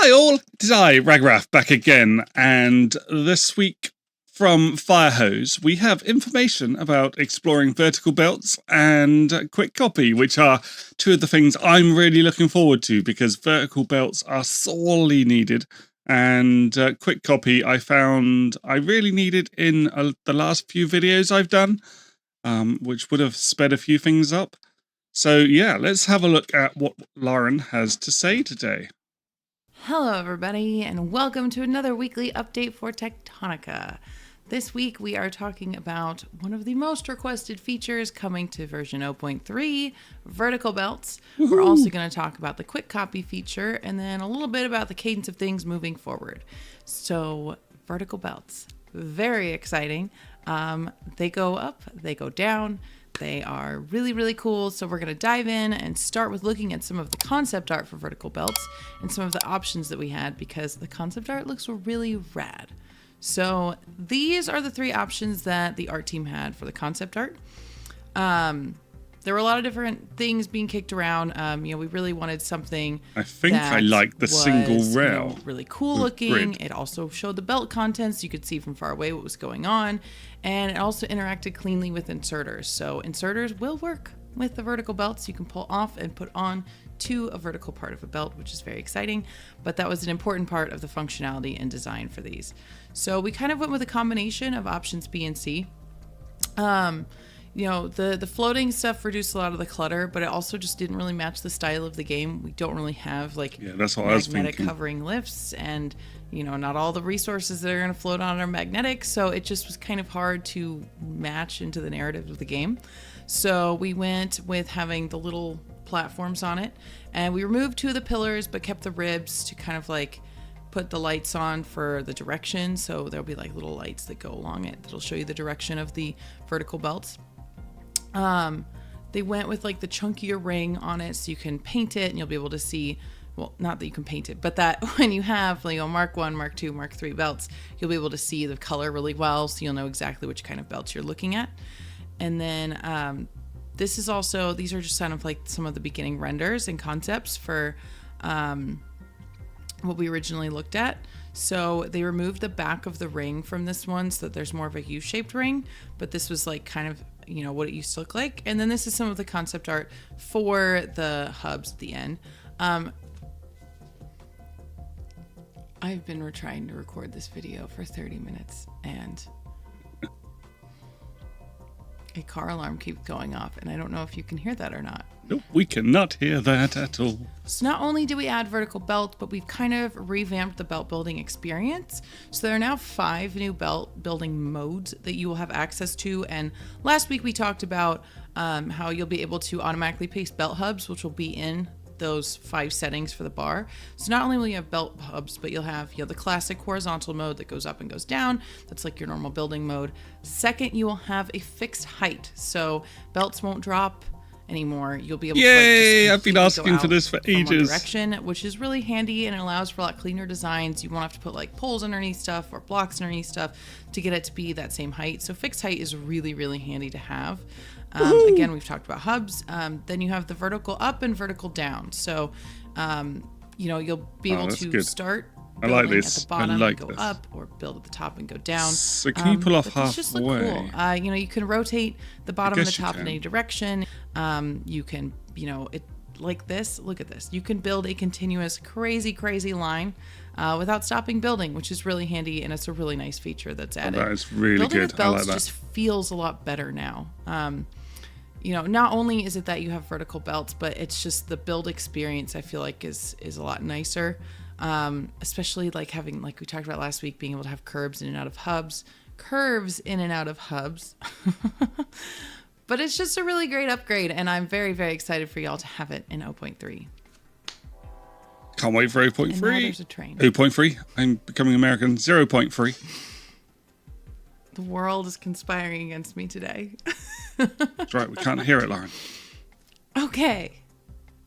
Hi all, it is I, Ragarath, back again, and this week from Firehose we have information about exploring vertical belts and quick copy, which are two of the things I'm really looking forward to because vertical belts are sorely needed, and quick copy I found I really needed in the last few videos I've done, which would have sped a few things up. So yeah, let's have a look at what Lauren has to say today. Hello everybody, and welcome to another weekly update for Techtonica. This week we are talking about one of the most requested features coming to version 0.3, vertical belts. Woohoo! We're also going to talk about the quick copy feature and then a little bit about the cadence of things moving forward. So, vertical belts, very exciting. They go up, they go down. They are really, really cool. So we're going to dive in and start with looking at some of the concept art for vertical belts and some of the options that we had because the concept art looks really rad. So these are the three options that the art team had for the concept art. There were a lot of different things being kicked around. We really wanted something. I think I like the single rail. Really cool looking. Grid. It also showed the belt contents. You could see from far away what was going on. And it also interacted cleanly with inserters. So inserters will work with the vertical belts. You can pull off and put on to a vertical part of a belt, which is very exciting. But that was an important part of the functionality and design for these. So we kind of went with a combination of options B and C. The floating stuff reduced a lot of the clutter, but it also just didn't really match the style of the game. We don't really have that's what magnetic hovering lifts, and not all the resources that are going to float on are magnetic, so it just was kind of hard to match into the narrative of the game. So we went with having the little platforms on it, and we removed two of the pillars but kept the ribs to kind of put the lights on for the direction. So there'll be little lights that go along it that'll show you the direction of the vertical belts. They went with the chunkier ring on it so you can paint it and you'll be able to see, well, not that you can paint it, but that when you have Mark 1, Mark 2, Mark 3 belts, you'll be able to see the color really well, so you'll know exactly which kind of belts you're looking at. And then these are just kind of some of the beginning renders and concepts for what we originally looked at. So they removed the back of the ring from this one so that there's more of a U-shaped ring, but this was kind of what it used to look like. And then this is some of the concept art for the hubs at the end. I've been trying to record this video for 30 minutes and a car alarm keeps going off, and I don't know if you can hear that or not. Nope, we cannot hear that at all. So not only did we add vertical belt, but we've kind of revamped the belt building experience. So there are now 5 new belt building modes that you will have access to. And last week we talked about how you'll be able to automatically paste belt hubs, which will be in those 5 settings for the bar. So not only will you have belt hubs, but you'll have the classic horizontal mode that goes up and goes down. That's your normal building mode. Second, you will have a fixed height, so belts won't drop anymore. You'll be able to I've been asking for this for ages. Direction, which is really handy, and it allows for a lot cleaner designs. You won't have to put poles underneath stuff or blocks underneath stuff to get it to be that same height. So fixed height is really, really handy to have. Again, we've talked about hubs. Then you have the vertical up and vertical down. So, you'll be able to start building at the bottom and go up, or build at the top and go down. So can you pull off halfway? Just look cool. You can rotate the bottom and the top in any direction. You can, like this. Look at this. You can build a continuous, crazy line without stopping building, which is really handy, and it's a really nice feature that's added. That is really building good. With belts I like that. Just feels a lot better now. Not only is it that you have vertical belts, but it's just the build experience I feel like is a lot nicer. Especially having, we talked about last week, being able to have curves in and out of hubs. But it's just a really great upgrade, and I'm very, very excited for y'all to have it in 0.3. Can't wait for 0.3. And now there's a train. 0.3. I'm becoming American. 0.3. The world is conspiring against me today. That's right. We can't hear it, Lauren. Okay.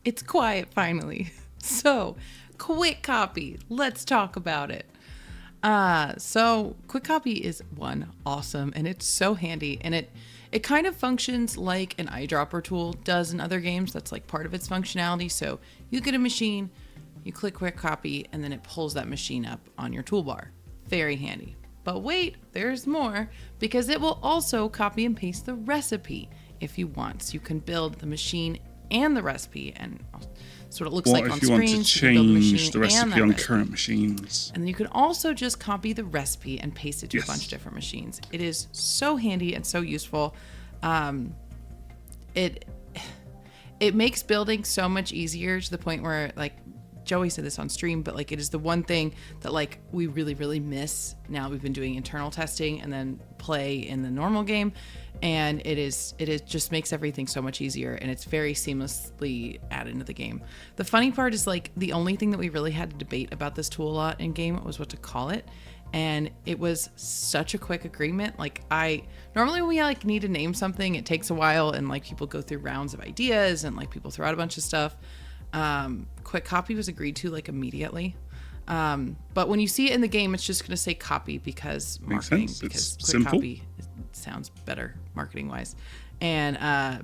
It's quiet finally. So, quick copy. Let's talk about it. So quick copy is awesome, and it's so handy, and it kind of functions like an eyedropper tool does in other games. That's part of its functionality. So you get a machine, You click quick copy, and then it pulls that machine up on your toolbar. Very handy. But wait, there's more, because it will also copy and paste the recipe if you want. So you can build the machine and the recipe, and that's what it looks like on screen. What if you want to change the recipe on current machines? And then you can also just copy the recipe and paste it to a bunch of different machines. It is so handy and so useful. It makes building so much easier, to the point where, like, Joey said this on stream, but like, it is the one thing that like we really, really miss now. We've been doing internal testing and then play in the normal game, and it just makes everything so much easier, and it's very seamlessly added into the game. The funny part is, like, the only thing that we really had to debate about this tool a lot in game was what to call it, and it was such a quick agreement. Like, normally when we like need to name something, it takes a while, and like people go through rounds of ideas, and like people throw out a bunch of stuff. Quick copy was agreed to like immediately. But when you see it in the game, it's just going to say copy because marketing, because quick simple. Copy sounds better marketing wise. And,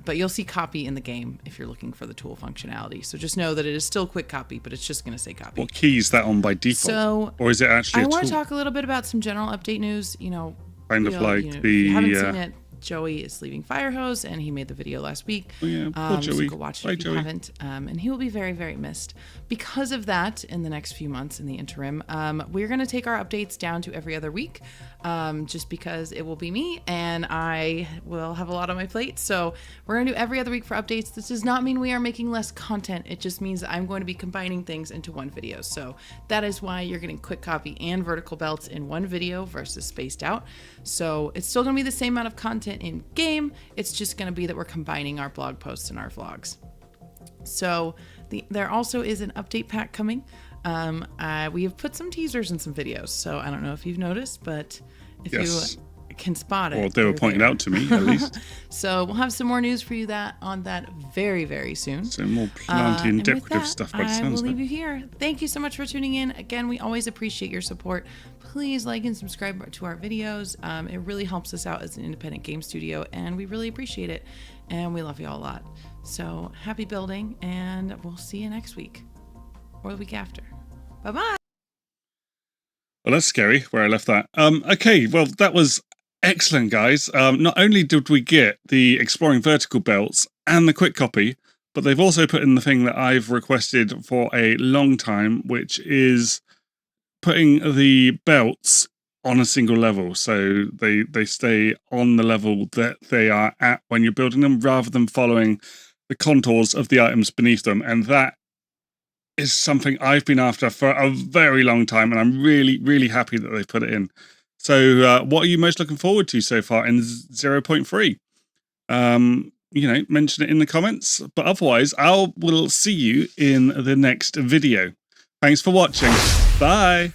but you'll see copy in the game if you're looking for the tool functionality. So just know that it is still quick copy, but it's just going to say copy. What key is that on by default? So, or is it actually I want to talk a little bit about some general update news, kind of like if you haven't seen it, Joey is leaving Firehose, and he made the video last week. Oh yeah, poor Joey. So go watch it if you haven't. And he will be very, very missed. Because of that, in the next few months, in the interim, we're going to take our updates down to every other week, just because it will be me, and I will have a lot on my plate. So we're going to do every other week for updates. This does not mean we are making less content. It just means I'm going to be combining things into one video. So that is why you're getting quick copy and vertical belts in one video versus spaced out. So it's still going to be the same amount of content in game. It's just going to be that we're combining our blog posts and our vlogs. So there also is an update pack coming. We have put some teasers and some videos, so I don't know if you've noticed, but if you can spot it. Well, they were pointed out to me, at least. So we'll have some more news for you on that very, very soon. So more plenty and decorative stuff by the sounds of it. I will leave you here. Thank you so much for tuning in. Again, we always appreciate your support. Please like and subscribe to our videos. It really helps us out as an independent game studio, and we really appreciate it. And we love you all a lot. So happy building, and we'll see you next week or the week after. Bye-bye. Well, that's scary where I left that. Okay, well, that was excellent, guys. Not only did we get the Exploring Vertical belts and the quick copy, but they've also put in the thing that I've requested for a long time, which is putting the belts on a single level. So they stay on the level that they are at when you're building them, rather than following the contours of the items beneath them. And that is something I've been after for a very long time, and I'm really, really happy that they've put it in. So what are you most looking forward to so far in 0.3? Mention it in the comments. But otherwise, will see you in the next video. Thanks for watching. Bye.